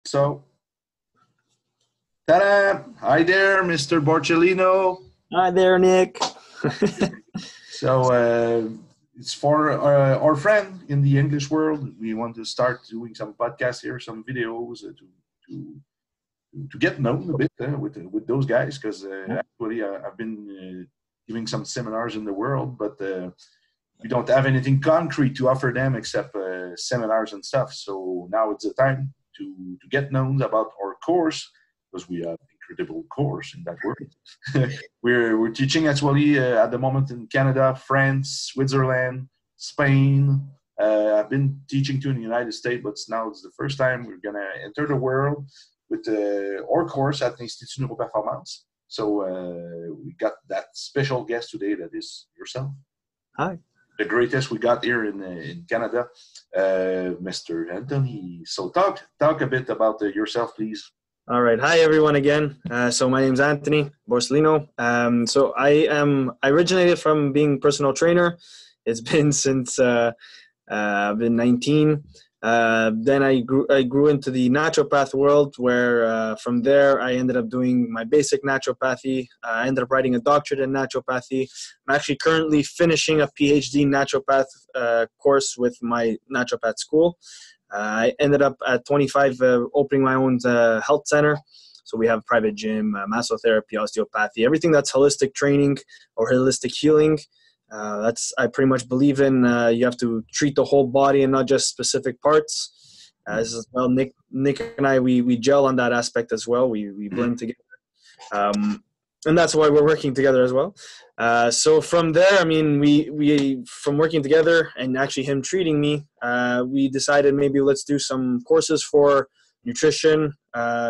So, ta-da! Hi there, Mr. Borsellino. Hi there, Nick. So, it's for our friend in the English world. We want to start doing some podcasts here, some videos to get known a bit with those guys. Because actually, I've been giving some seminars in the world, but we don't have anything concrete to offer them except seminars and stuff. So now it's the time to get known about our course, because we have incredible course in that world. we're teaching actually at the moment in Canada, France, Switzerland, Spain. I've been teaching too in the United States, but now it's the first time we're gonna enter the world with our course at l'Institut Neuroperformance. So we got that special guest today that is yourself. Hi. The greatest we got here in Canada, Mr. Anthony. So talk a bit about yourself, please. All right. Hi, everyone again. So my name's Anthony Borsellino. So I originated from being personal trainer. It's been since I've been 19. Then I grew into the naturopath world, where from there I ended up doing my basic naturopathy. I ended up writing a doctorate in naturopathy. I'm actually currently finishing a PhD naturopath course with my naturopath school. I ended up at 25 opening my own health center. So we have private gym, massotherapy, osteopathy, everything that's holistic training or holistic healing. I pretty much believe in. You have to treat the whole body and not just specific parts. As well, Nick and I, we gel on that aspect as well. We blend together, and that's why we're working together as well. So from there, I mean, we from working together and actually him treating me, we decided maybe let's do some courses for nutrition,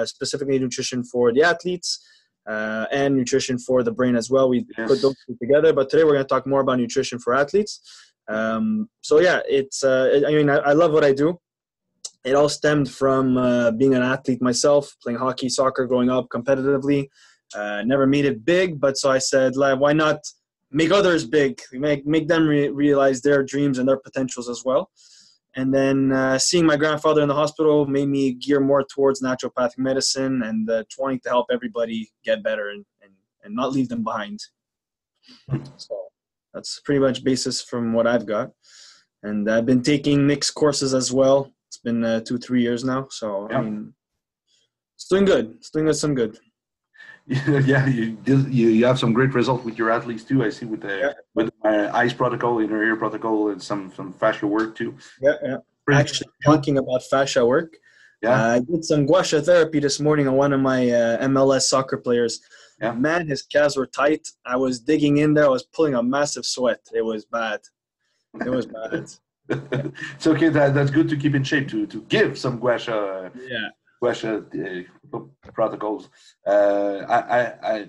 specifically nutrition for the athletes. And nutrition for the brain as well. We put those two together, but today we're going to talk more about nutrition for athletes. So yeah, it's, I love what I do. It all stemmed from being an athlete myself, playing hockey, soccer, growing up competitively. Never made it big, but so I said, why not make others big, make them realize their dreams and their potentials as well. And then seeing my grandfather in the hospital made me gear more towards naturopathic medicine and wanting to help everybody get better and not leave them behind. So that's pretty much basis from what I've got. And I've been taking Nick's courses as well. It's been 2-3 years now. So, I mean, it's doing good. It's doing us some good. Yeah, you have some great results with your athletes too. I see with my ice protocol, inner ear protocol, and some fascia work too. Yeah. Actually, talking about fascia work, I did some gua sha therapy this morning on one of my MLS soccer players. Yeah. Man, his calves were tight. I was digging in there. I was pulling a massive sweat. It was bad. It was bad. It's okay. That's good to keep in shape to give some gua sha. Protocols. I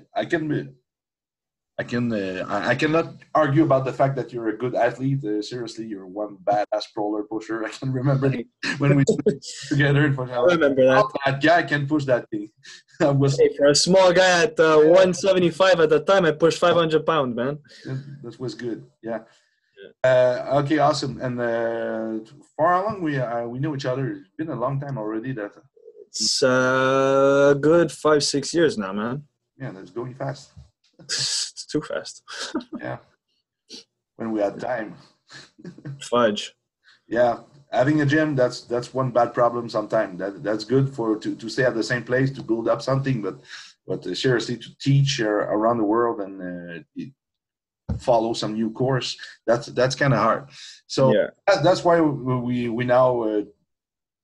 cannot argue about the fact that you're a good athlete. Seriously, you're one badass roller pusher. I can remember when we stood together. I remember that. That guy can push that thing. For a small guy at 175 at the time, I pushed 500 pounds, man. That was good. Yeah. Okay, awesome. And for how long we know each other? It's been a long time already. It's a good 5-6 years now, man. Yeah, that's going fast. It's too fast. Yeah. When we had time. Fudge. Yeah. Having a gym, that's one bad problem sometimes. That's good to stay at the same place, to build up something, but seriously, to teach around the world and follow some new course, that's kind of hard. So that's why we now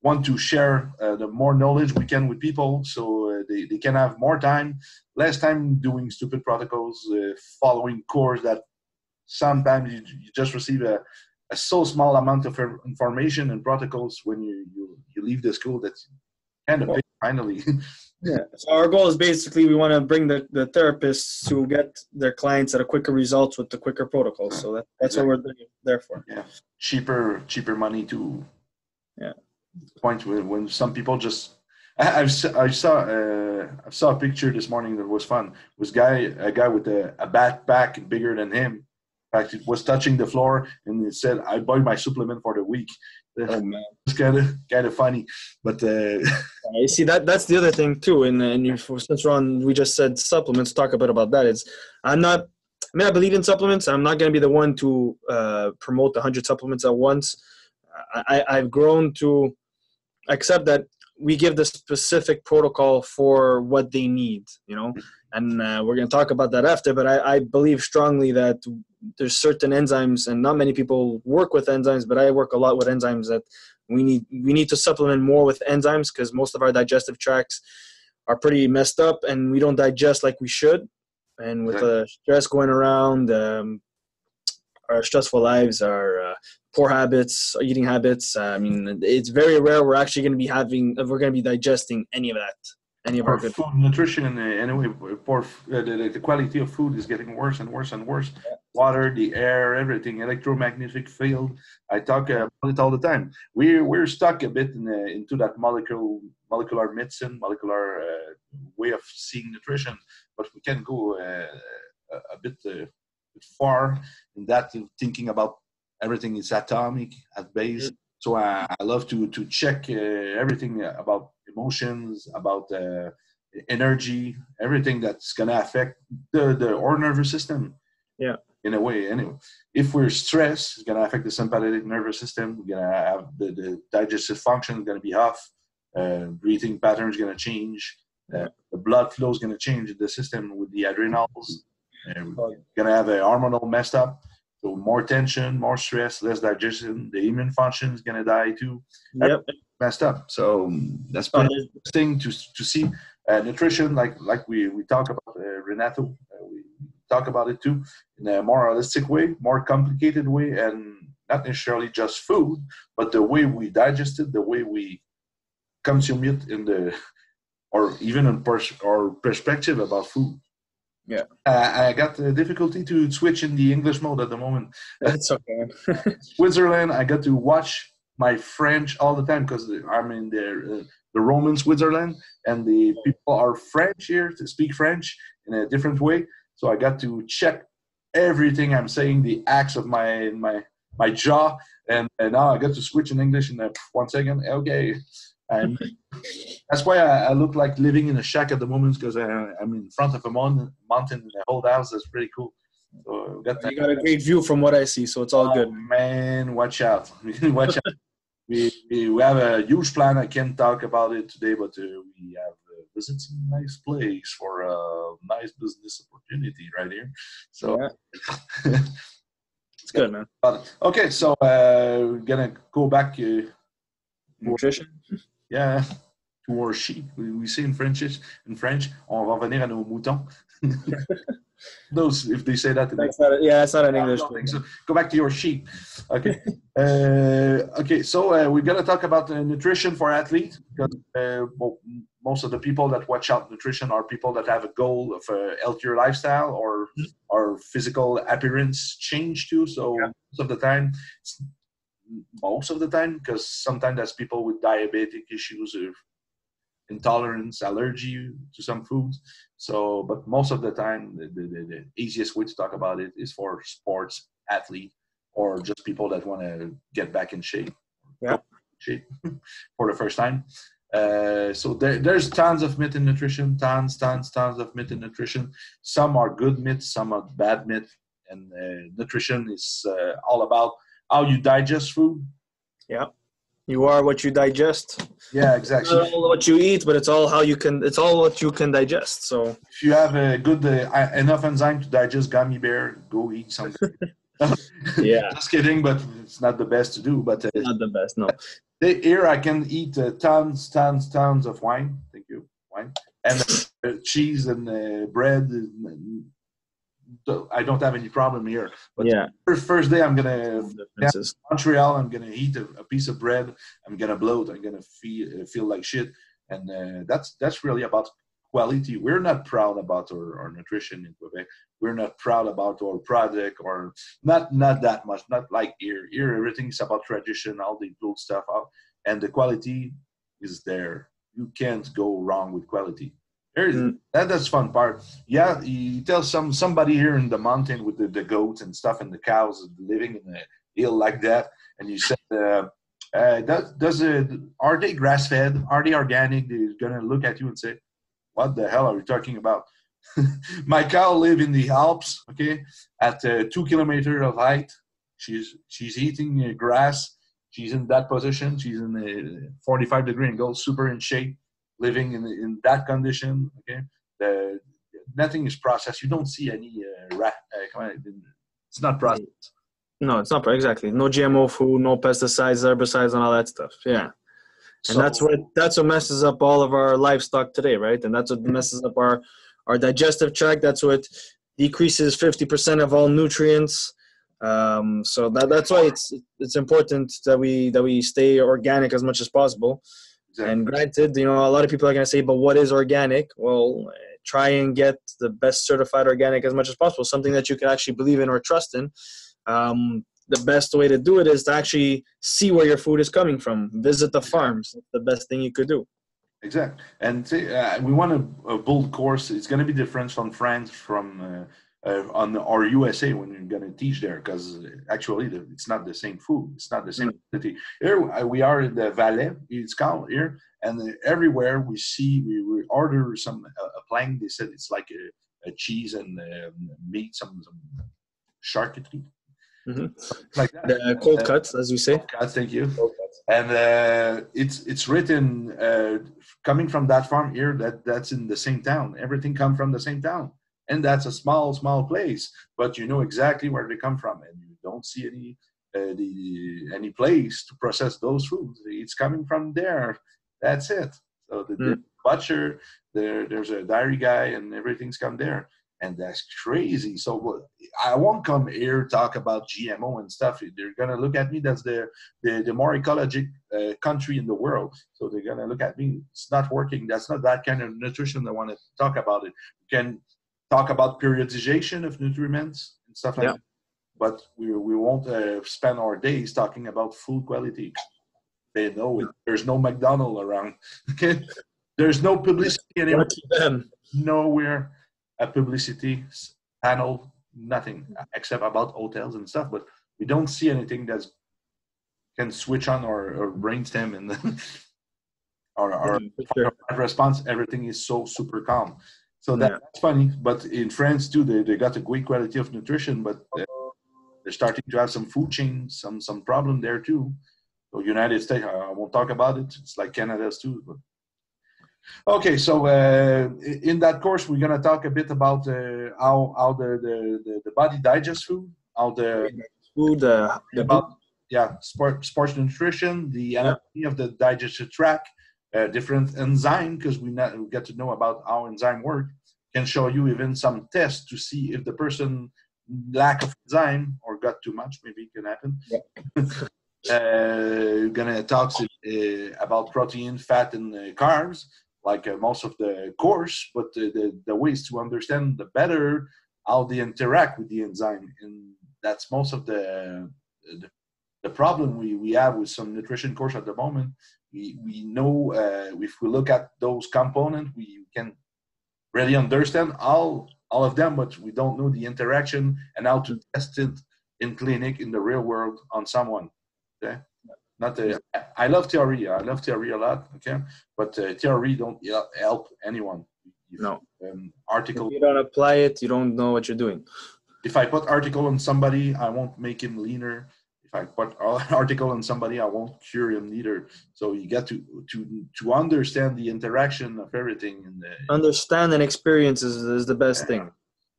want to share the more knowledge we can with people, so they can have more time, less time doing stupid protocols, following course that sometimes you just receive a so small amount of information and protocols when you leave the school that's kind of big finally. Yeah. So our goal is basically we want to bring the therapists to get their clients at a quicker results with the quicker protocols. So that's what we're there for. Yeah. Cheaper money too. Yeah. Point when some people just I saw a picture this morning that was fun. It was a guy with a backpack bigger than him fact, it was touching the floor, and it said, "I bought my supplement for the week." Oh man, it's kind of funny, but you see that's the other thing too. And since we're on, we just said supplements. Talk a bit about that. I'm not. I mean, I believe in supplements. I'm not going to be the one to promote 100 supplements at once. I've grown to accept that we give the specific protocol for what they need, and we're going to talk about that after. But I believe strongly that there's certain enzymes, and not many people work with enzymes, but I work a lot with enzymes that we need to supplement more with enzymes, because most of our digestive tracts are pretty messed up and we don't digest like we should. And with stress going around, our stressful lives, our poor habits, eating habits, I mean, it's very rare we're actually going to be digesting any of that. Any of our good food nutrition, anyway, the quality of food is getting worse and worse and worse. Yeah. Water, the air, everything, electromagnetic field. I talk about it all the time. We're stuck a bit into that molecular medicine, molecular way of seeing nutrition, but we can go a bit far in that, thinking about everything is atomic at base. Mm-hmm. So I love to check everything about emotions, about energy, everything that's going to affect our nervous system. Yeah. In a way, anyway. If we're stressed, it's going to affect the sympathetic nervous system. We're going to have the digestive function is going to be off. Breathing pattern is going to change. The blood flow is going to change in the system with the adrenals. We're going to have a hormonal messed up. So more tension, more stress, less digestion. The immune function is going to die too. Yep. Messed up. So that's pretty interesting to see. Nutrition, like we talk about, Renato, we talk about it too, in a more holistic way, more complicated way, and not necessarily just food, but the way we digest it, the way we consume it, or even in our perspective about food. Yeah, I got the difficulty to switch in the English mode at the moment. That's okay. Switzerland, I got to watch my French all the time because I'm in the Roman Switzerland, and the people are French here to speak French in a different way. So I got to check everything I'm saying, the acts of my jaw, and now I got to switch in English in 1 second. Okay. That's why I look like living in a shack at the moment, because I'm in front of a mountain in a old house. That's pretty cool. So you got a great view from what I see, so it's all good. Man, watch out. Watch out. We have a huge plan. I can't talk about it today, but we have visited some nice place for a nice business opportunity right here. So yeah. It's good, man. Okay, so we're gonna go back nutrition. Yeah, to our sheep. We say in French, on va revenir à nos moutons. Those, if they say that. That's not an English thing. So go back to your sheep. Okay. Okay, so we're going to talk about nutrition for athletes, because most of the people that watch out nutrition are people that have a goal of a healthier lifestyle or physical appearance change too. So most of the time, because sometimes that's people with diabetic issues or intolerance, allergy to some foods. So, but most of the time, the easiest way to talk about it is for sports athlete or just people that want to get back in shape. Yeah. For the first time. So there's tons of myth in nutrition, tons of myth in nutrition. Some are good myths, some are bad myths. And nutrition is all about how you digest food. Yeah. You are what you digest. Yeah, exactly. Not all what you eat, but it's all what you can digest. So if you have a good enough enzyme to digest gummy bear, go eat something. Yeah. Just kidding, but it's not the best to do. But not the best, no. Here I can eat tons of wine. Thank you, wine and cheese and bread. I don't have any problem here. But first day I'm gonna Montreal. I'm gonna eat a piece of bread. I'm gonna bloat. I'm gonna feel like shit. And that's really about quality. We're not proud about our nutrition in Quebec. We're not proud about our product, or not that much. Not like here. Here everything's about tradition, all the good stuff, and the quality is there. You can't go wrong with quality. That's fun part. Yeah, you tell somebody here in the mountain with the goats and stuff and the cows living in a hill like that, and you said, are they grass fed? Are they organic? They're gonna look at you and say, "What the hell are you talking about?" My cow live in the Alps, okay, at 2 kilometers of height. She's eating grass. She's in that position. She's in a 45-degree angle, super in shape, living in that condition. Okay, nothing is processed. You don't see any it's not processed. No, it's not exactly. No GMO food, no pesticides, herbicides, and all that stuff. Yeah, and that's what messes up all of our livestock today, right? And that's what messes up our digestive tract. That's what decreases 50% of all nutrients. So that's why it's important that we stay organic as much as possible. Exactly. And granted, a lot of people are going to say, but what is organic? Well, try and get the best certified organic as much as possible, something that you can actually believe in or trust in. The best way to do it is to actually see where your food is coming from. Visit the farms. That's the best thing you could do. Exactly. And we want a bold course. It's going to be different from France, from or USA when you're going to teach there, because actually it's not the same food. It's not the same quality. Here we are in the Valais, it's called here, and everywhere we order a plank. They said it's like a cheese and meat, some charcuterie. Mm-hmm. Like that. The cold cuts, as you say. Cuts, thank you. And it's written coming from that farm here that's in the same town. Everything comes from the same town, and that's a small place. But you know exactly where they come from, and you don't see any place to process those foods. It's coming from there. That's it. So the butcher, there's a dairy guy, and everything's come there. And that's crazy. So I won't come here talk about GMO and stuff. They're gonna look at me. That's the more ecologic country in the world. So they're gonna look at me. It's not working. That's not that kind of nutrition. I want to talk about it. We can talk about periodization of nutriments and stuff like that. But we won't spend our days talking about food quality. They know it. There's no McDonald's around. Okay, there's no publicity anymore. Nowhere. A publicity panel, nothing except about hotels and stuff, but we don't see anything that can switch on our brainstem and our response. Everything is so super calm. So that's funny. But in France too, they got a great quality of nutrition, but they're starting to have some food chain, some problem there too. So United States, I won't talk about it. It's like Canada's too, but. Okay, so in that course, we're gonna talk a bit about how the body digests food, how the food about sports nutrition, the anatomy of the digestive tract, different enzyme, because we get to know about how enzyme work. Can show you even some tests to see if the person lack of enzyme or got too much. Maybe it can happen. We're gonna talk about protein, fat, and carbs. Like most of the course, but the ways to understand the better how they interact with the enzyme, and that's most of the problem we have with some nutrition course at the moment. We know if we look at those components, we can really understand all of them, but we don't know the interaction and how to test it in clinic in the real world on someone. Okay. I love theory. I love theory a lot. Okay, but theory don't help anyone. Article. If you don't apply it, you don't know what you're doing. If I put article on somebody, I won't make him leaner. If I put article on somebody, I won't cure him neither. So you get to understand the interaction of everything. Understand and experience is the best thing.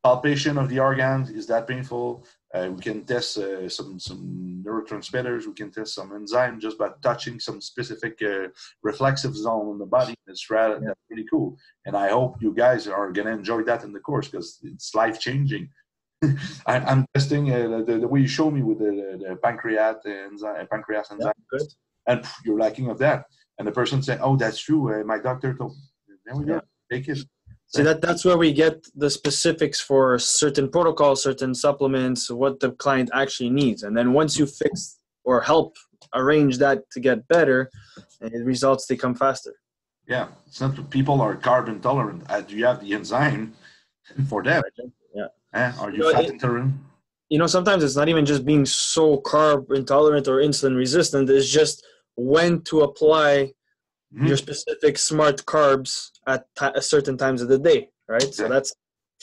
Palpation of the organs, is that painful? We can test some neurotransmitters. We can test some enzyme just by touching some specific reflexive zone in the body. That's really cool. And I hope you guys are going to enjoy that in the course because it's life-changing. I'm testing the way you show me with the pancreas enzyme. Good. And you're lacking of that. And the person said, oh, that's true. My doctor told me. There we go. Take it. See, that's where we get the specifics for certain protocols, certain supplements, what the client actually needs. And then once you fix or help arrange that to get better, the results, they come faster. Yeah, it's not that people are carb intolerant. Do you have the enzyme for them? Yeah. Are You you know, fat intolerant? sometimes it's not even just being so carb intolerant or insulin resistant. It's just when to apply your Mm-hmm. specific smart carbs at certain times of the day, right? So Exactly. that's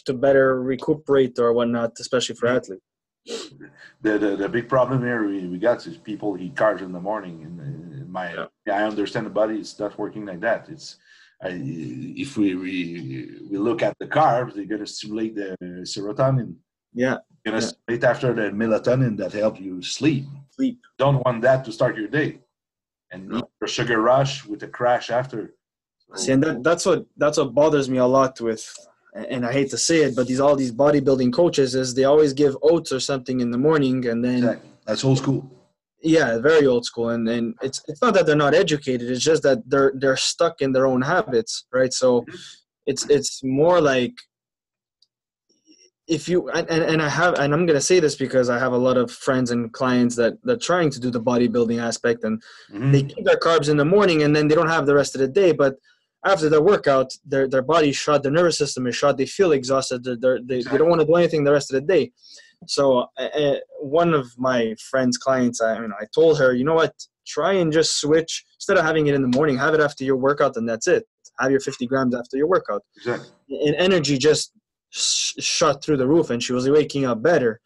to better recuperate or whatnot, especially for athletes. The big problem here we got is people eat carbs in the morning. And Yeah. I understand the body is not working like that. If we look at the carbs, they're going to stimulate the serotonin. Yeah. Going to Yeah. stimulate after the melatonin that help you sleep. Sleep. Don't want that to start your day, and need No. a sugar rush with a crash after. See, So and that's what bothers me a lot with, and I hate to say it, but all these bodybuilding coaches is they always give oats or something in the morning, and then exactly, that's old school. yeah, very old school, and it's not that they're not educated, it's just that they're stuck in their own habits, right? So it's more like if you and I'm gonna say this because I have a lot of friends and clients that they're trying to do the bodybuilding aspect, and they Mm-hmm. keep their carbs in the morning and then they don't have the rest of the day, but after their workout their body's shot, their nervous system is shot, they feel exhausted, they don't Exactly. want to do anything the rest of the day. So one of my friend's clients, I told her, you know what, try and just switch, instead of having it in the morning, have it after your workout, and that's it. Have your 50 grams after your workout, Exactly. and energy just shot through the roof, and she was waking up better.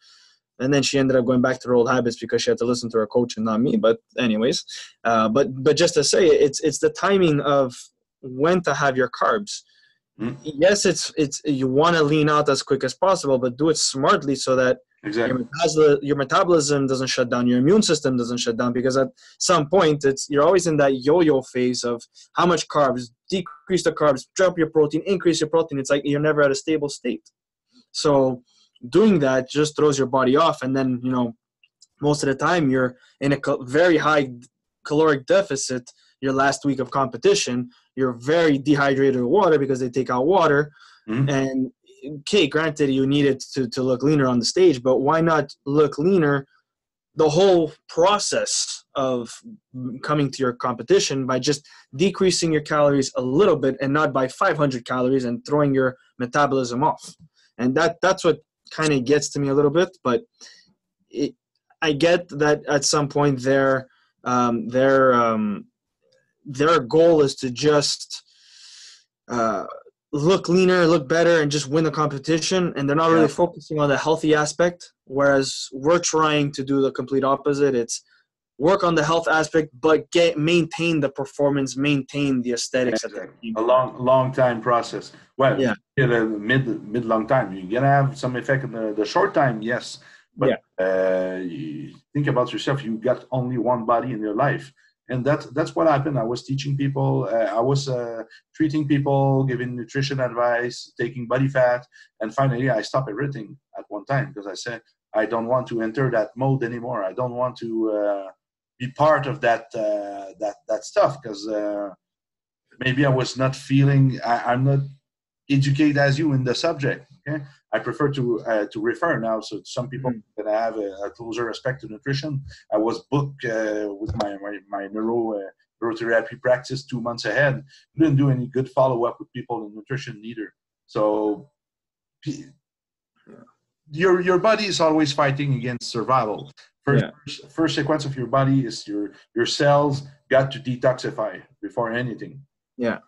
And then she ended up going back to her old habits because she had to listen to her coach and not me. But anyways, but just to say, it's the timing of when to have your carbs. Mm-hmm. Yes, it's you want to lean out as quick as possible, but do it smartly so that Exactly. your metabolism doesn't shut down, your immune system doesn't shut down, because at some point you're always in that yo-yo phase of how much carbs, decrease the carbs, drop your protein, increase your protein. It's like you're never at a stable state. So doing that just throws your body off, and then most of the time you're in a very high caloric deficit your last week of competition. You're very dehydrated with water because they take out water. Mm-hmm. And okay, granted, you need it to look leaner on the stage, but why not look leaner the whole process of coming to your competition by just decreasing your calories a little bit, and not by 500 calories and throwing your metabolism off? And that's what kind of gets to me a little bit. But I get that at some point their goal is to just uh, look leaner, look better, and just win the competition, and they're not Yeah. really focusing on the healthy aspect. Whereas we're trying to do the complete opposite. It's work on the health aspect, but maintain the performance, maintain the aesthetics at the Exactly. same A time. long time process. Well, Yeah, in a mid long time, you're gonna have some effect in the short time, yes. But yeah, you think about yourself. You got only one body in your life, and that's what happened. I was teaching people. I was treating people, giving nutrition advice, taking body fat, and finally I stopped everything at one time because I said I don't want to enter that mode anymore. I don't want to be part of that stuff because maybe I was not feeling. I'm not educated as you in the subject. Okay, I prefer to refer now. So some people mm, that have a closer respect to nutrition. I was booked with my neurotherapy practice 2 months ahead. Didn't do any good follow up with people in nutrition neither. So your body is always fighting against survival. First, yeah, first sequence of your body is your cells got to detoxify before anything. yeah, yeah,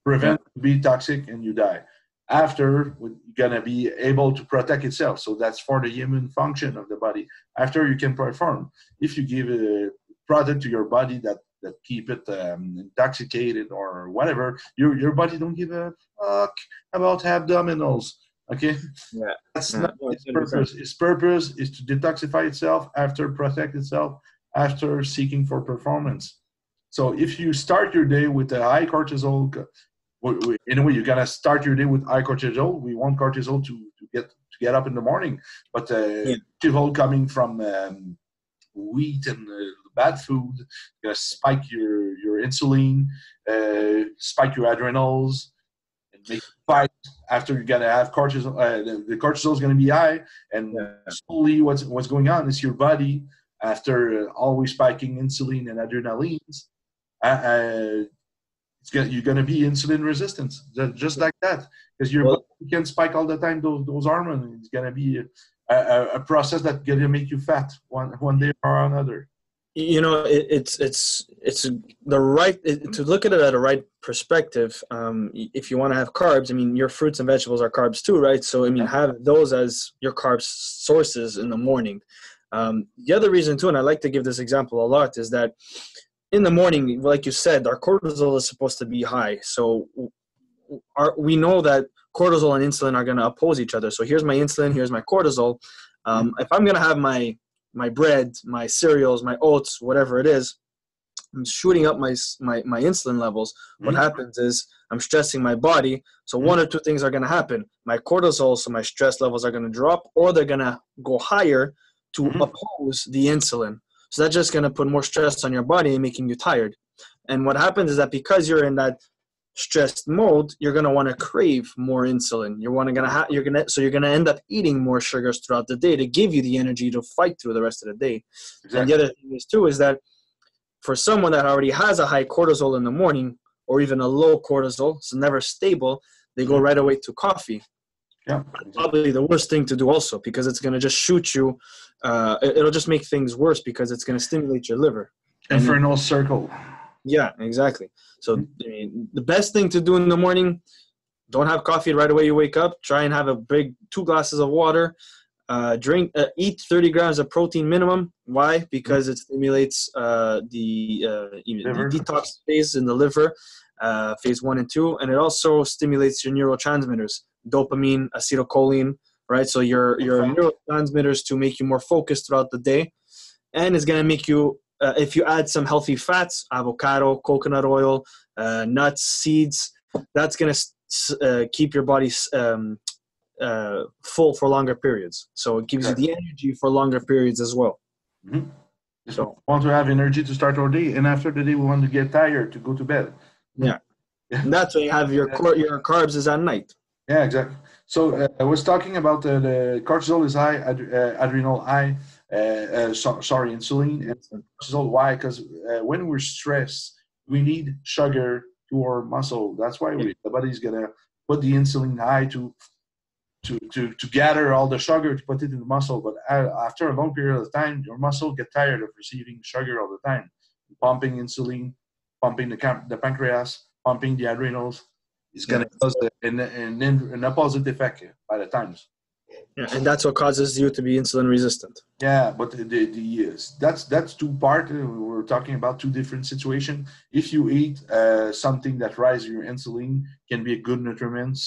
Prevent to be toxic and you die. After, you're gonna be able to protect itself. So that's for the immune function of the body. After you can perform. If you give a product to your body that keep it intoxicated or whatever, your body don't give a fuck about abdominals. Okay, yeah. that's Yeah. not No, its 100%. purpose. Its purpose is to detoxify itself after protect itself after seeking for performance. So if you start your day with a high cortisol, anyway, you gotta start your day with high cortisol. We want cortisol to get up in the morning, but Yeah, cortisol coming from wheat and bad food gonna spike your insulin, spike your adrenals, and make you fight. After you're gonna have cortisol, the cortisol is gonna be high, and yeah, slowly what's going on is your body after always spiking insulin and adrenalines. Uh, uh, you're going to be insulin resistant, just like that, because your body can spike all the time those hormones. It's going to be a process that's going to make you fat one day or another. It's the right to look at it at a right perspective. If you want to have carbs, I mean, your fruits and vegetables are carbs too, right? So I mean, have those as your carb sources in the morning. The other reason too, and I like to give this example a lot, is that in the morning, like you said, our cortisol is supposed to be high. So we know that cortisol and insulin are going to oppose each other. So here's my insulin, here's my cortisol. If I'm going to have my bread, my cereals, my oats, whatever it is, I'm shooting up my insulin levels. What happens is I'm stressing my body. So one or two things are going to happen. My cortisol, so my stress levels are going to drop, or they're going to go higher to oppose the insulin. So that's just going to put more stress on your body and making you tired. And what happens is that because you're in that stressed mode, you're going to want to crave more insulin. You're going to end up eating more sugars throughout the day to give you the energy to fight through the rest of the day. Exactly. And the other thing is that for someone that already has a high cortisol in the morning, or even a low cortisol, so never stable, they go right away to coffee. Yeah, exactly. Probably the worst thing to do also, because it's going to just shoot you. It'll just make things worse because it's going to stimulate your liver. Infernal circle. Yeah, exactly. So I mean, the best thing to do in the morning, don't have coffee right away you wake up. Try and have a big 2 glasses of water. Eat 30 grams of protein minimum. Why? Because it stimulates the detox phase in the liver, phase 1 and 2, and it also stimulates your neurotransmitters, dopamine, acetylcholine, right? So your neurotransmitters to make you more focused throughout the day, and it's gonna make you. If you add some healthy fats, avocado, coconut oil, nuts, seeds, that's going to keep your body full for longer periods. So it gives you the energy for longer periods as well. Mm-hmm. So we want to have energy to start our day, and after the day we want to get tired to go to bed. Yeah. And that's why you have your carbs is at night. Yeah, exactly. So I was talking about the cortisol is high, adrenal high. Insulin and cortisol. Why? Because when we're stressed, we need sugar to our muscle. That's why the body's gonna put the insulin high to gather all the sugar to put it in the muscle. But after a long period of time, your muscle get tired of receiving sugar all the time. Pumping insulin, pumping the pancreas, pumping the adrenals. It's gonna cause an opposite effect by the times. Yeah, and that's what causes you to be insulin resistant. Yeah, but that's two parts. We're talking about two different situations. If you eat something that raises your insulin, can be a good nutriment.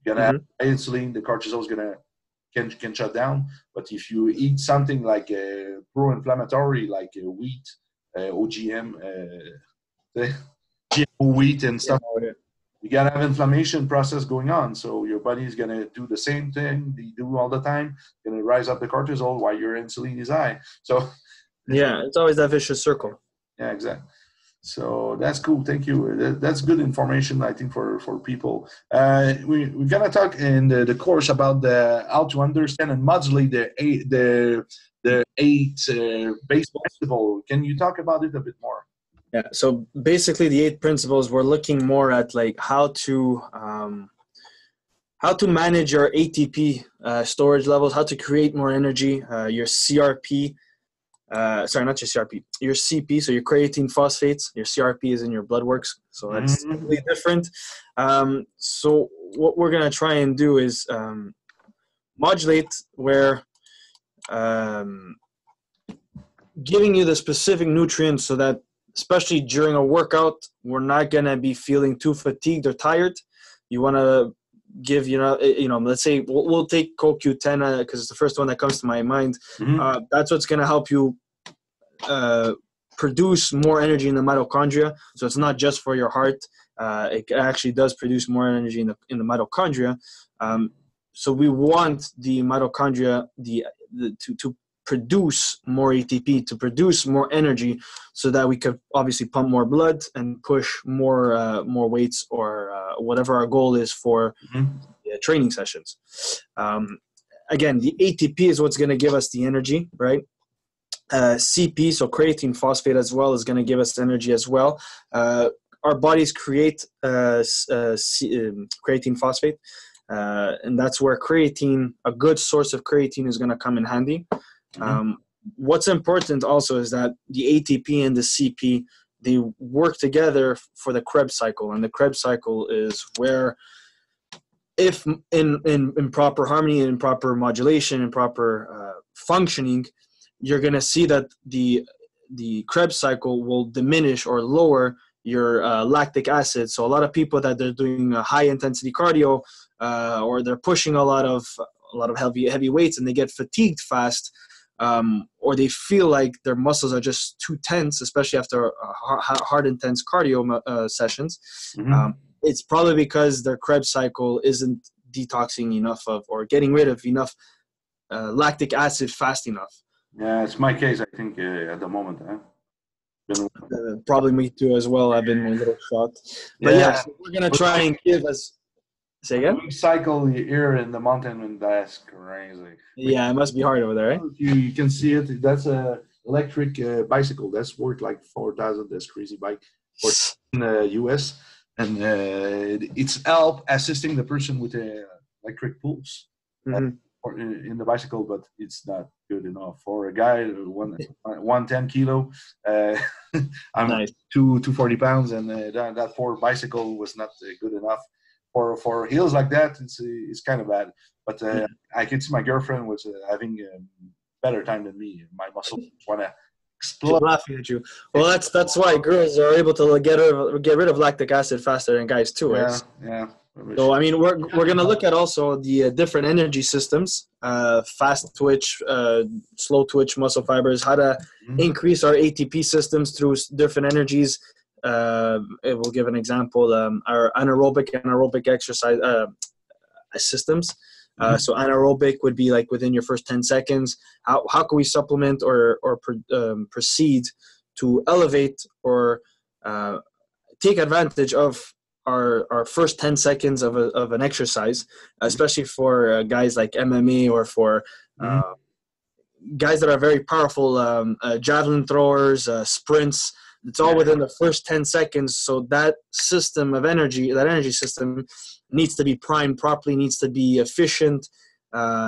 You're gonna have insulin, the cortisol is can shut down. But if you eat something like pro-inflammatory, like wheat, OGM, GMO wheat and stuff. You gotta have inflammation process going on, so your body is gonna do the same thing they do all the time. Gonna rise up the cortisol while your insulin is high. So yeah, it's always that vicious circle. Yeah, exactly. So that's cool. Thank you. That's good information, I think, for people. We're gonna talk in the course about how to understand and modulate the eight base principle. Can you talk about it a bit more? Yeah, so basically the 8 principles, we're looking more at like how to manage your ATP storage levels, how to create more energy, your CRP, sorry, not your CRP, your CP, so your creatine phosphates, your CRP is in your blood works, so that's totally different. So what we're going to try and do is modulate where giving you the specific nutrients so that especially during a workout, we're not going to be feeling too fatigued or tired. You want to give, let's say we'll take CoQ10 because it's the first one that comes to my mind. That's what's going to help you produce more energy in the mitochondria. So it's not just for your heart. It actually does produce more energy in the mitochondria. So we want the mitochondria to produce more ATP, to produce more energy, so that we could obviously pump more blood and push more weights or whatever our goal is for training sessions. Again, the ATP is what's going to give us the energy, right? CP, so creatine phosphate as well, is going to give us energy as well. our bodies create creatine phosphate, and that's where creatine, a good source of creatine, is going to come in handy. What's important also is that the ATP and the CP, they work together for the Krebs cycle, and the Krebs cycle is where, if in proper harmony and in proper modulation and proper functioning, you're going to see that the Krebs cycle will diminish or lower your lactic acid. So a lot of people that they're doing a high intensity cardio, or they're pushing a lot of heavy weights, and they get fatigued fast, or they feel like their muscles are just too tense, especially after hard intense cardio sessions. It's probably because their Krebs cycle isn't detoxing enough or getting rid of enough lactic acid fast enough. Yeah, it's my case, I think, at the moment. Probably me too as well. I've been a little shocked. But so we're going to try and give us... Say again? Cycle here in the mountain, and that's crazy. Yeah, it must be hard over there, right? You can see it. That's a electric bicycle. That's worth like $4,000. That's crazy bike in the US. And it's help assisting the person with electric pulse in the bicycle, but it's not good enough for a guy 110 kilo. I'm nice. 240 pounds, and that for bicycle was not good enough. For hills like that, it's kind of bad. But I can see my girlfriend was having a better time than me. My muscles want to explode. Laughing at you. Well, that's why girls are able to get rid of lactic acid faster than guys too. Right? Yeah. So I mean, we're going to look at also the different energy systems, fast twitch, slow twitch muscle fibers, how to increase our ATP systems through different energies. It will give an example. Our anaerobic and aerobic exercise systems. So anaerobic would be like within your first 10 seconds. How can we supplement or proceed to elevate or take advantage of our first 10 seconds of an exercise, especially for guys like MMA or for guys that are very powerful, javelin throwers, sprints. It's all within the first 10 seconds. So that system of energy, that energy system, needs to be primed properly, needs to be efficient,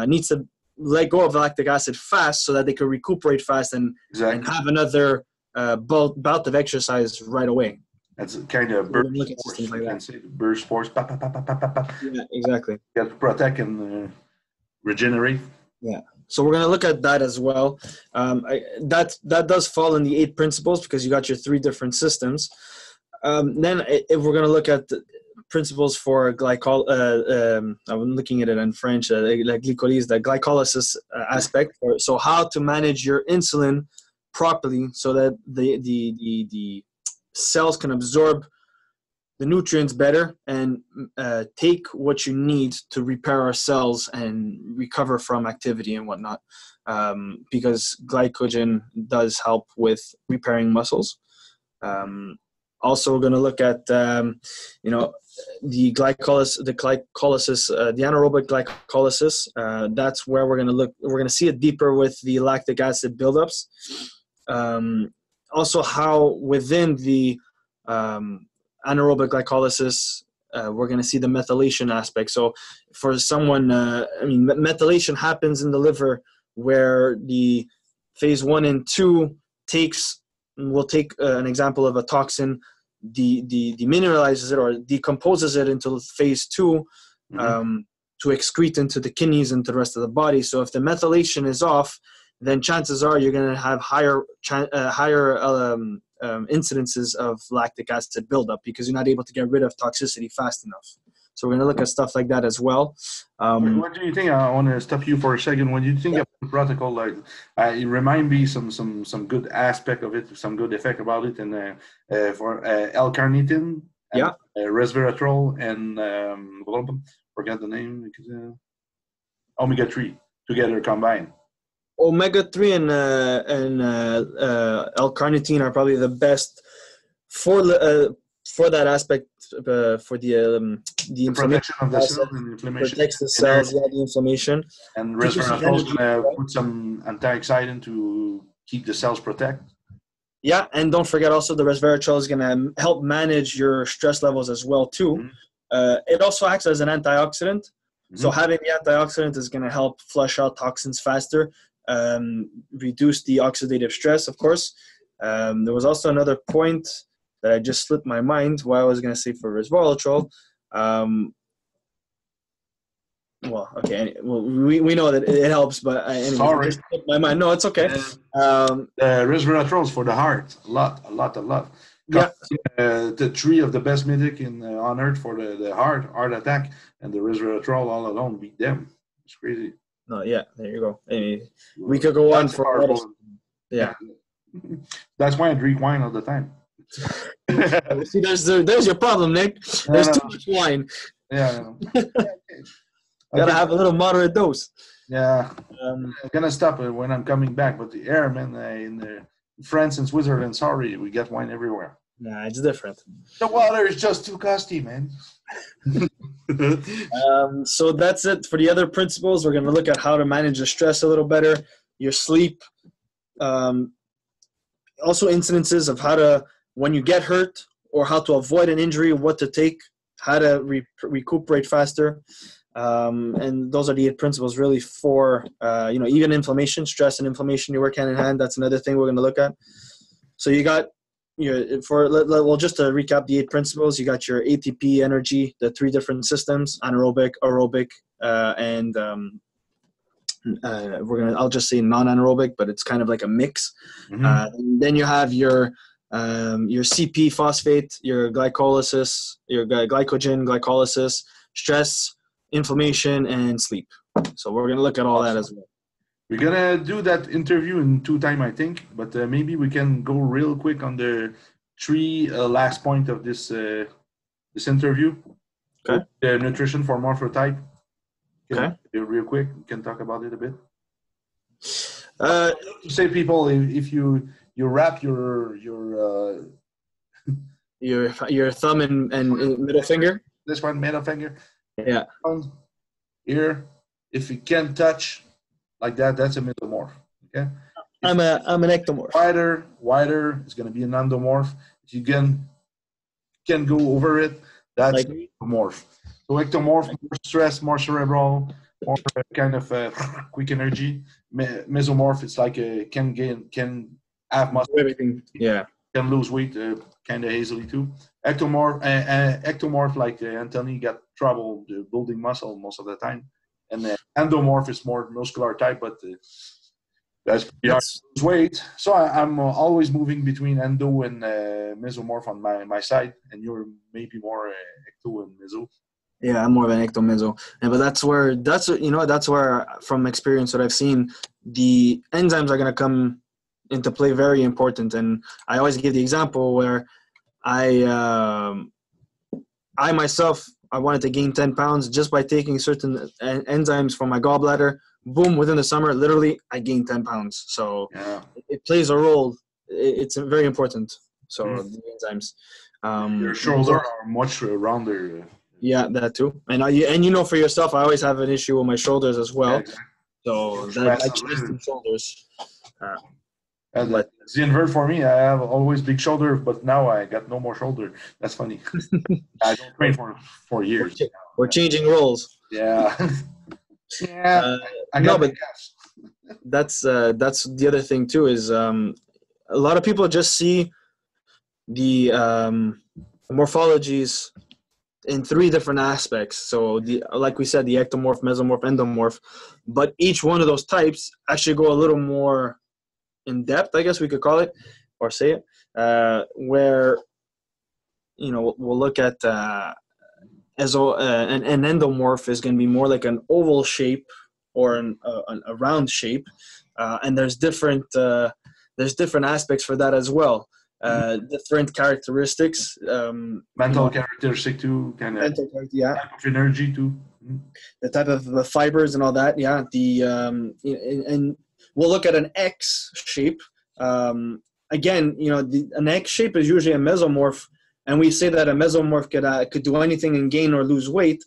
needs to let go of lactic acid fast so that they can recuperate fast and have another bout of exercise right away. That's kind of burst force. Like that. Burst force. Yeah, exactly. You have to protect and regenerate. Yeah. So we're going to look at that as well. That does fall in the 8 principles because you got your 3 different systems. Then if we're going to look at the principles for I'm looking at it in French, like glycolysis, the glycolysis aspect. So how to manage your insulin properly so that the cells can absorb the nutrients better and take what you need to repair our cells and recover from activity and whatnot, because glycogen does help with repairing muscles. Also, we're going to look at the glycolysis, the anaerobic glycolysis. That's where we're going to see it deeper with the lactic acid buildups. Also, how within the anaerobic glycolysis, we're going to see the methylation aspect. So for someone, methylation happens in the liver where the phase 1 and 2 we'll take an example of a toxin, demineralizes it or decomposes it into phase 2 to excrete into the kidneys and to the rest of the body. So if the methylation is off, then chances are you're going to have higher incidences of lactic acid buildup because you're not able to get rid of toxicity fast enough. So we're going to look at stuff like that as well. What do you think? I want to stop you for a second. When you think of the protocol, like it remind me some good aspect of it, some good effect about it, and for L-carnitine, resveratrol, and forget the name, omega-3 together combined. Omega-3 and L-carnitine are probably the best for that aspect, for the protection of the cells and inflammation. Protects the cells, the inflammation. And resveratrol is going to put some antioxidant to keep the cells protected. Yeah, and don't forget also the resveratrol is going to help manage your stress levels as well too. It also acts as an antioxidant. So having the antioxidant is going to help flush out toxins faster, reduce the oxidative stress, of course. There was also another point that I just slipped my mind what I was going to say for resveratrol. Well, okay. Well, we know that it helps, but anyway, Sorry. just slipped my mind. No, it's okay. The resveratrol is for the heart. A lot. Yeah. The three of the best medic on earth for the heart attack, and the resveratrol all alone beat them. It's crazy. No, yeah, there you go. Anyway, we could go on for a lot. Yeah. That's why I drink wine all the time. See, there's your problem, Nick. There's too much wine. Yeah. Gotta have a little moderate dose. Yeah. I'm gonna stop when I'm coming back, but the airmen in France and Switzerland, sorry, we get wine everywhere. Nah, it's different. The water is just too costly, man. So that's it for the other principles. We're gonna look at how to manage the stress a little better, your sleep, also incidences of how to, when you get hurt or how to avoid an injury, what to take, how to recuperate faster. And those are the 8 principles really for, even inflammation, stress and inflammation, you work hand in hand. That's another thing we're going to look at. So you got just to recap the 8 principles, you got your ATP energy, the 3 different systems, anaerobic, aerobic, and I'll just say non-anaerobic, but it's kind of like a mix. And then you have your CP phosphate, your glycolysis, your glycogen, glycolysis, stress, inflammation, and sleep. So we're going to look at all that as well. We're going to do that interview in 2 times, I think, but maybe we can go real quick on the 3 last point of this interview. Okay. The nutrition for morphotype. Okay. Real quick, we can talk about it a bit. Say people, if you wrap your thumb and middle finger. This one, middle finger. Yeah. Here, if you can't touch like that, that's a mesomorph. Okay. I'm an ectomorph. Wider is going to be an endomorph. If you can go over it, that's ectomorph. So ectomorph, more stress, more cerebral, more kind of quick energy. Mesomorph, it's like can have muscle. Everything. Yeah. Can lose weight kind of easily too. Ectomorph like Anthony got trouble building muscle most of the time, and endomorph is more muscular type, but that's pretty hard to lose weight. So I'm always moving between endo and mesomorph on my side, and you're maybe more ecto and meso. Yeah, I'm more of an ecto-meso, but that's where from experience what I've seen, the enzymes are going to come into play very important. And I always give the example where I myself, I wanted to gain 10 pounds just by taking certain enzymes from my gallbladder. Boom, within the summer, literally, I gained 10 pounds. So it plays a role. It's very important. So the enzymes. Your shoulders are much rounder. Yeah, that too. And for yourself, I always have an issue with my shoulders as well. Yeah, exactly. So my chest and shoulders. It's the invert for me. I have always big shoulder, but now I got no more shoulder. That's funny. I don't train for years. We're changing roles. Yeah. That's the other thing too is a lot of people just see the morphologies in 3 different aspects. So like we said, the ectomorph, mesomorph, endomorph, but each one of those types actually go a little more in depth, I guess we could call it, or say it, where, we'll look at an endomorph is going to be more like an oval shape or a round shape. And there's different aspects for that as well. Different characteristics. Mental characteristic too, kind of type of energy too. The type of fibers and all that, yeah. And we'll look at an X shape. Again, an X shape is usually a mesomorph, and we say that a mesomorph could do anything and gain or lose weight,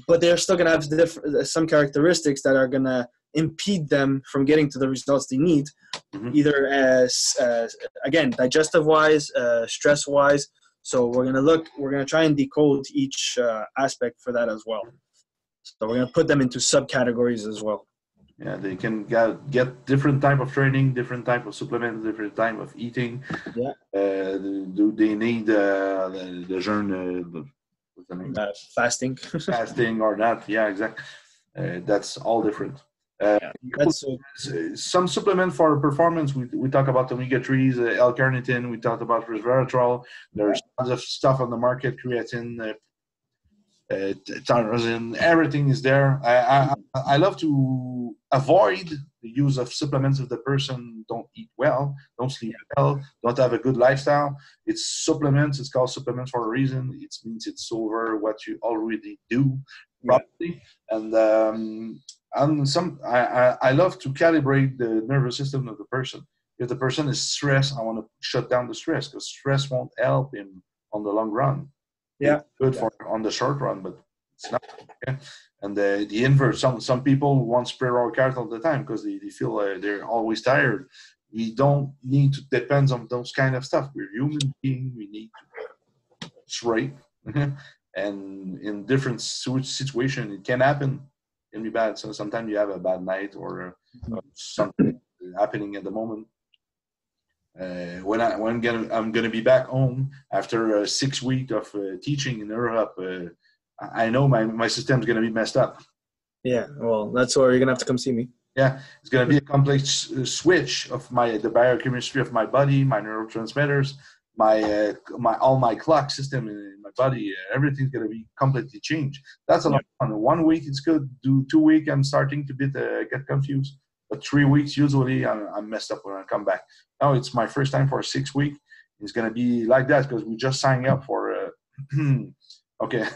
but they're still going to have some characteristics that are going to impede them from getting to the results they need, either as again, digestive wise, stress wise. So we're gonna try and decode each aspect for that as well. So we're gonna put them into subcategories as well. Yeah, they can get different type of training, different type of supplements, different type of eating. Yeah. Do they need the jeûne? What's the name? Fasting. Fasting or not? Yeah, exactly. That's all different. Some supplement for performance. We talk about omega-3s, L-carnitine. We talked about resveratrol. There's tons of stuff on the market, creatine, tyrosine, everything is there. I love to avoid the use of supplements if the person don't eat well, don't sleep well, don't have a good lifestyle. It's supplements. It's called supplements for a reason. It means it's over what you already do properly. And I love to calibrate the nervous system of the person. If the person is stressed, I want to shut down the stress, because stress won't help him on the long run. Yeah, it's good for on the short run, but it's not. Okay? And the inverse. Some people want pre-workout all the time because they feel they're always tired. We don't need to depend on those kind of stuff. We're human beings. We need to straight. And in different situations, it can happen. It can be bad. So sometimes you have a bad night or something happening at the moment. When I'm gonna be back home after 6 weeks of teaching in Europe, I know my system's gonna be messed up. Yeah, well, that's where you're gonna have to come see me. Yeah, it's gonna be a complex switch of the biochemistry of my body, my neurotransmitters, my all my clock system in my body. Everything's gonna be completely changed. That's a lot of fun. 1 week it's good. Do 2 weeks, I'm starting to get confused. But 3 weeks, usually, I'm messed up when I come back. Now it's my first time for 6 weeks. It's going to be like that because we just signed up for, okay.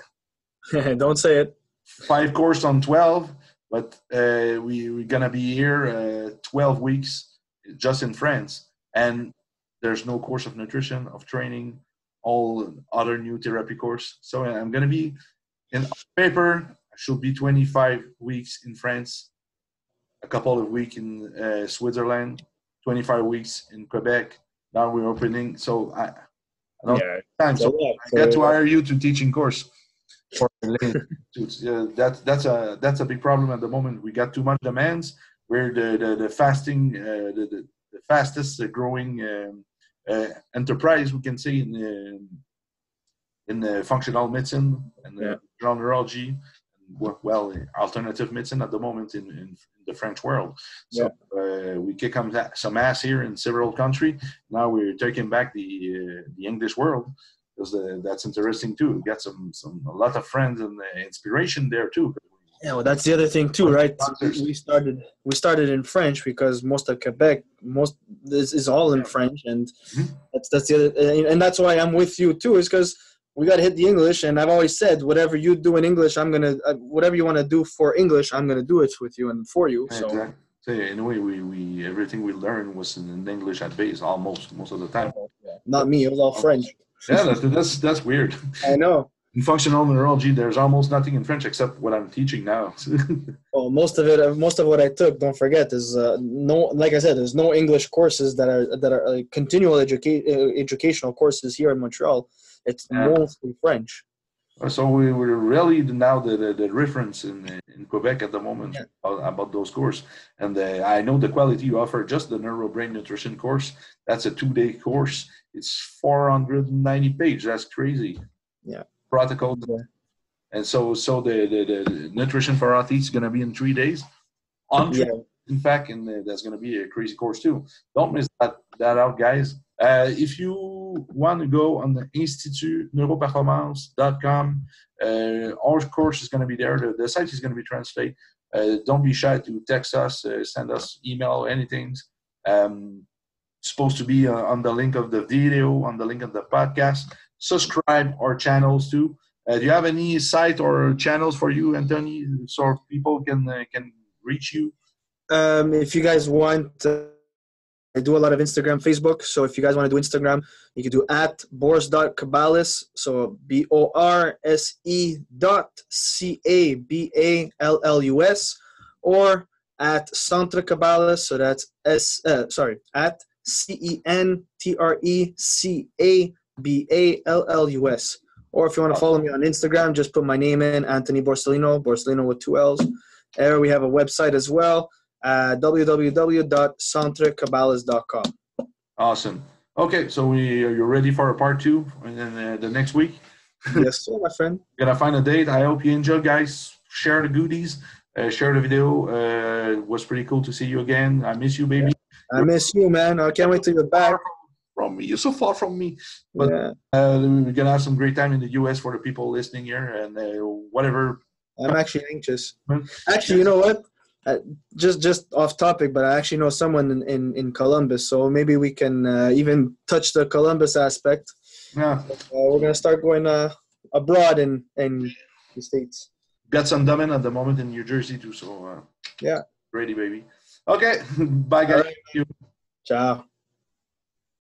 Don't say it. 5 courses on 12, but we're going to be here 12 weeks just in France. And there's no course of nutrition, of training, all other new therapy course. So I'm going to be, in paper, I should be 25 weeks in France, a couple of weeks in Switzerland, 25 weeks in Quebec. Now we're opening. So I don't have time. So I got to hire you to teaching course. That's a big problem at the moment. We got too much demands. We're the fasting, the fastest growing enterprise, we can say, in the functional medicine and neurology. Well, alternative medicine at the moment in the French world. So we kick some ass here in several countries. Now we're taking back the English world because that's interesting too. We got a lot of friends and inspiration there too. Yeah, well, that's the other thing too, right? We started in French because most of Quebec, is all in French, and that's the other, and that's why I'm with you too, is because we got to hit the English, and I've always said, whatever you do in English, whatever you want to do for English, I'm going to do it with you and for you. So, exactly. So anyway, we everything we learned was in English at base, most of the time. Not me, it was all French. Yeah, that's weird. I know. In functional neurology, there's almost nothing in French except what I'm teaching now. Well, most of what I took, don't forget, is like I said, there's no English courses that are continual educational courses here in Montreal. It's mostly French. So we're really now the reference in Quebec at the moment about those courses. And I know the quality you offer, just the neurobrain nutrition course. That's a 2-day course. It's 490 pages. That's crazy. Yeah. Protocol. Yeah. And so the nutrition for athletes is going to be in 3 days. In fact, and that's going to be a crazy course too. Don't miss that out, guys. If you want to go on the institutneuroperformance.com, our course is going to be there. The site is going to be translated. Don't be shy to text us, send us email, anything. Supposed to be on the link of the video, on the link of the podcast. Subscribe our channels too. Do you have any site or channels for you, Anthony, so people can reach you? If you guys want, I do a lot of Instagram, Facebook. So if you guys want to do Instagram, you can do @bors.caballus. So BORSE.CABALLUS, or at Centre Caballas. So that's at CENTRECABALLUS. Or if you want to follow me on Instagram, just put my name in, Anthony Borsellino, Borsellino with 2 L's. There we have a website as well, www.centrecaballas.com. Awesome. Okay, so you're ready for a part 2, and then the next week. Yes, sir, my friend. Gonna find a date. I hope you enjoyed, guys. Share the goodies. Share the video. It was pretty cool to see you again. I miss you, baby. I miss you, man. I can't wait till you're back. From me, you're so far from me. But yeah. We're gonna have some great time in the US for the people listening here, and whatever. I'm actually anxious. Actually, you know what? Just off topic, but I actually know someone in Columbus, so maybe we can even touch the Columbus aspect. Yeah. We're gonna start going abroad in the States. Got some dumbing at the moment in New Jersey too, so yeah. Ready, baby. Okay, bye guys. Right. Thank you. Ciao.